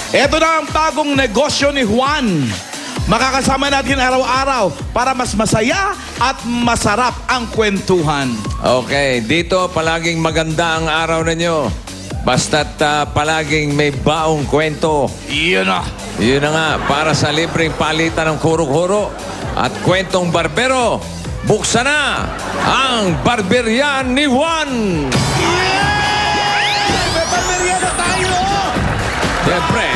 Ito na ang bagong negosyo ni Juan. Makakasama natin araw-araw para mas masaya at masarap ang kwentuhan. Okay, dito palaging maganda ang araw ninyo. Basta't palaging may baong kwento. Iyon na. Yun na nga, para sa libreng palitan ng kuro-kuro at kwentong barbero, buksan na ang Barberya ni Juan! May pamilya na tayo! Siyempre,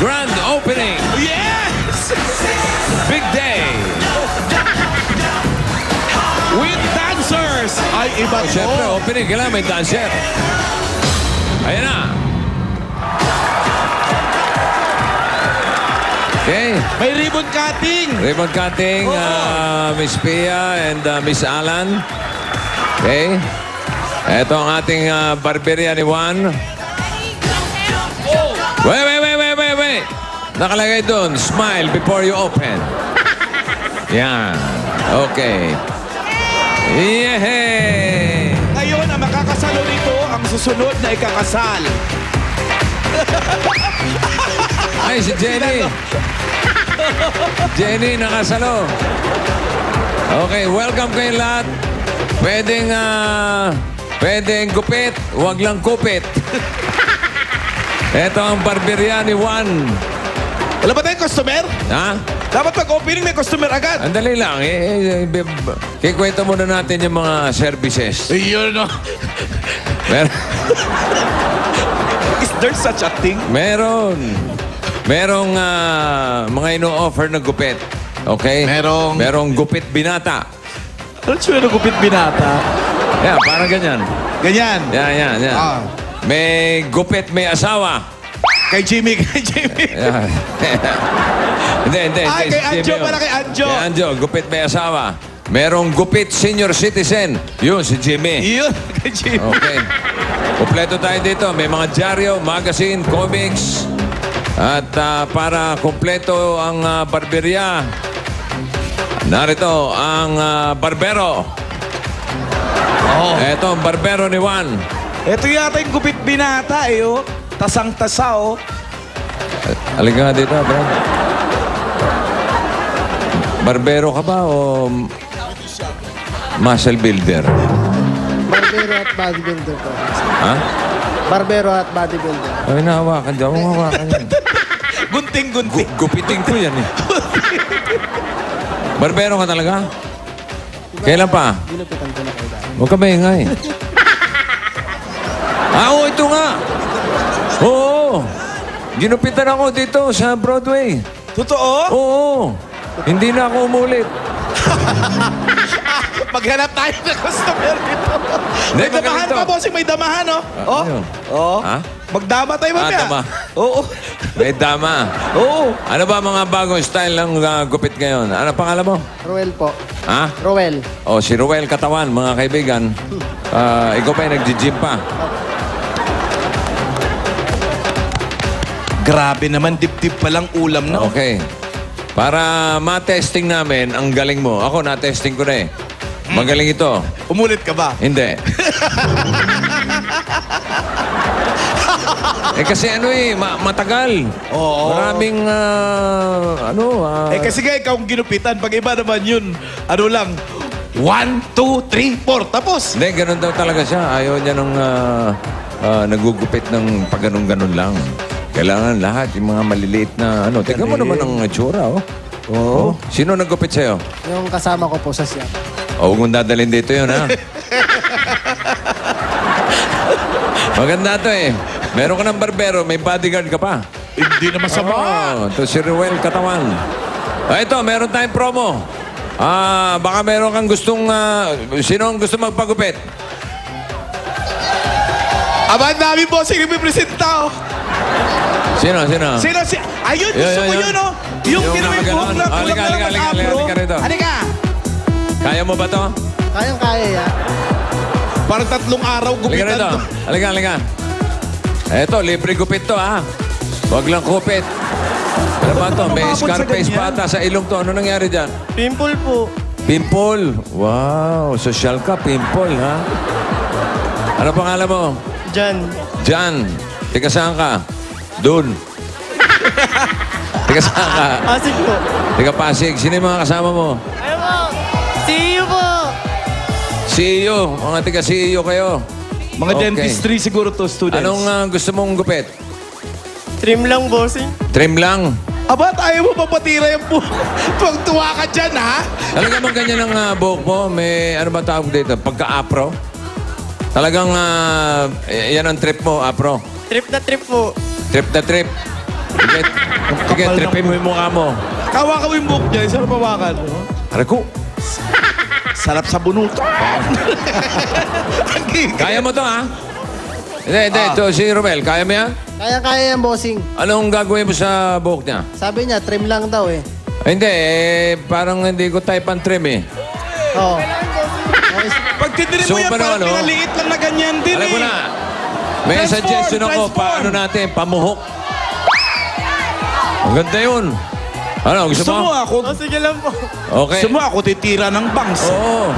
grand opening! Yes! Big day! With dancers! Ay, iba to. Siyempre, opening, kailangan may dancer. Ayan na! Okay. May ribbon cutting. Ribbon cutting, Miss Pia and Miss Alan. Okay. Ito ang ating barberya ni Juan. Wait. Nakalagay doon, smile before you open. Yan. Okay. Yehey! Ngayon, ang makakasalo nito ang susunod na ikakasal. Ay, si Jenny. Jenny, nakasalo. Okay, welcome kayo lahat. Pwedeng gupit, huwag lang kupit. Ito ang barberya ni Juan. Wala ba tayong customer? Ha? Dapat pag-opening may customer agad. Andali lang. Kikwento muna natin yung mga services. Iyon na. Is there such a thing? Merong mga ino-offer na gupit. Okay? Merong gupit binata. Ano siya na gupit binata? Yan, parang ganyan. Ganyan. Yan. Ah. May gupit, may asawa. Kay Jimmy. Yan. Hindi. Ay, kay si Anjo Jimmy, pala, kay Anjo. Kay Anjo, gupit, may asawa. Merong gupit senior citizen. Yun, si Jimmy. Iyon, kay Jimmy. Okay. Kompleto tayo dito. May mga dyaryo, magazine, comics. At para kompleto ang barberya, narito ang barbero. Ito ang barbero ni Juan. Ito yata yung gupit binata eh, oh. Tasang-tasa, oh. Halika nga dito, bro. Barbero ka ba o muscle builder? Barbero at bodybuilder po. Ha? Barbero at bodybuilder. Ay, nahawakan dyan. Hawakan yan. Gunting. Gupiting ko yan eh. Barbero ka talaga? Kailan pa? Ginupitan ko na kayo dahil. Huwag ka maingay. Oo, ito nga. Oo. Ginupitan ako dito sa Broadway. Totoo? Oo. Hindi na ako umulit. Maghanap tayo ng customer dito. May Hindi, damahan magaling pa, to. bossing. May damahan, oh. Ayun. Oh. Ha? Magdama tayo mamaya. dama. Oo. May dama. Oo. Ano ba mga bagong style ng gupit ngayon? Ano pangalan mo? Roel po. Ha? Roel. Oh, si Ruel Katawan, mga kaibigan. Ikaw pa nag-gym pa. Grabe naman, dip-dip palang ulam na. Okay. Para ma-testing namin ang galing mo. Ako, na-testing ko na eh. Magaling ito. Umulit ka ba? Hindi. Kasi ano eh, matagal. Oo. Maraming, Kasi nga ikaw ang ginupitan. Pag iba naman yun, ano lang, 1, 2, 3, 4, tapos. Hindi, ganun daw talaga siya. Ayaw niya nung nagugupit ng pag-ganun-ganun lang. Kailangan lahat, yung mga maliliit na ano. Tingnan mo naman ang itsura, oh. Oo. Sino naggupit sa'yo? Yung kasama ko po sa siya. Huwag mong dadalhin dito yun, ha? Maganda to eh. Meron ka ng barbero, may bodyguard ka pa. Hindi na masama. Ito si Ruel Katawan. Ito, meron tayong promo. Baka meron kang gustong... sino ang gusto magpagupit? Aba, ang dami po sino pipresenta, oh. Sino? Ayun, gusto ko yun, oh. Yung may buhok na Halika rito. Halika. Kaya mo ba to? Kayang-kaya ya. Parang 3 araw Halika gupitan rito. to. Halika. Eto, libre gupit to, ha? Huwag lang kupit. Ano ba to? May Umabot sa scarface ganyan? pata sa ilong to. Ano nangyari dyan? Pimple po. Pimple. Wow, social ka, pimple, ha? Ano pangalan mo? Jan. Jan. Tika saan ka? Doon. Taga saan ka? Asik po. Taga Pasig. Sino yung mga kasama mo? Ayun po. See you po. CEO. Mga taga CEO kayo. Mga Okay. dentistry siguro to students. Anong gusto mong gupit? Trim lang, bossing. Trim lang. Aba, ayaw mo papatira yung buhok. Tuwang-tuwa ka dyan, ha? Talaga bang ganyan ang buhok mo? May ano ba tawag dito? Pagka-afro? Talagang yan ang trip mo, afro? Trip na trip po. Trip na trip. Sige, sige Kapal ng tripin mo yung mukha mo. Kawakan mo yung buhok niya. Sarap pawakan. Arako, Sarap sa bunuto. kaya mo to ha? Hindi. Ito si Romel. Kaya mo yan? Kaya yan, bossing. Anong gagawin mo sa buhok niya? Sabi niya, trim lang daw eh. Hindi, parang hindi ko type ang trim eh. Oo. Pag titirin So, mo yan, paano, parang ano? pinaliit lang na ganyan din Alam ko eh. na. May Transform, suggestion ako. transform. Paano natin? Pamuhok. Ang ganda yun. Ano, gusto Gusto mo mo? ako? sige lang po. Okay. Gusto mo ako titira ng bangs? Oo.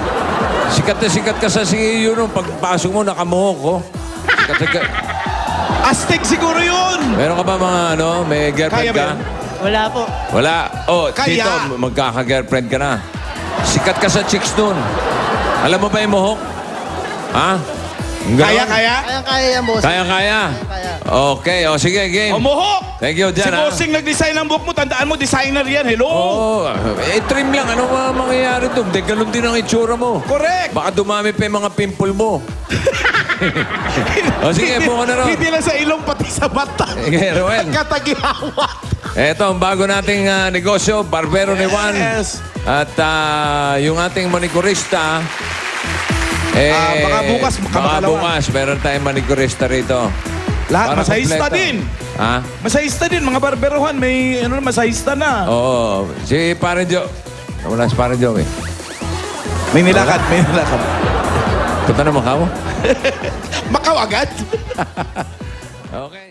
Sikat na sikat ka sa CEO nung pagpasok mo, nakamuhok ko. Sikat. Aztec siguro yun. Meron ka ba mga may girlfriend Kaya ba ka? yan? Wala po. Wala. Oh, Kaya. dito, magkaka-girlfriend ka na. Sikat ka sa chicks nun. Alam mo ba yung muhok? Ha? Ganon? Kaya? Kaya yan, bossing. Kaya. Kaya. Okay, sige, game. Umuhok! Thank you, Si dyan, ha? Bossing nag-design ng buhok mo. Tandaan mo, designer yan. Hello? Oo. Trim lang. Ano ba mangyayari doon? Di ganun din ang itsura mo. Correct! Baka dumami pa yung mga pimple mo. O sige, buka na raw. Hindi lang sa ilong, pati sa mata. Sige, Roel. Katagihawa. Eto, ang bago nating negosyo, Barbero ni Juan. Yes. At yung ating manikurista, baka bukas, baka makakalawa. bukas, meron tayong manikurista rito. Lahat Para masahista kompleto. din. Ha? Masahista din, mga barberohan. May masahista na. Oo. Si Pare Jo. Wala si Pare Jo eh. May nilakad, may nilakad. Punta na Macau? Makaw agad. Okay.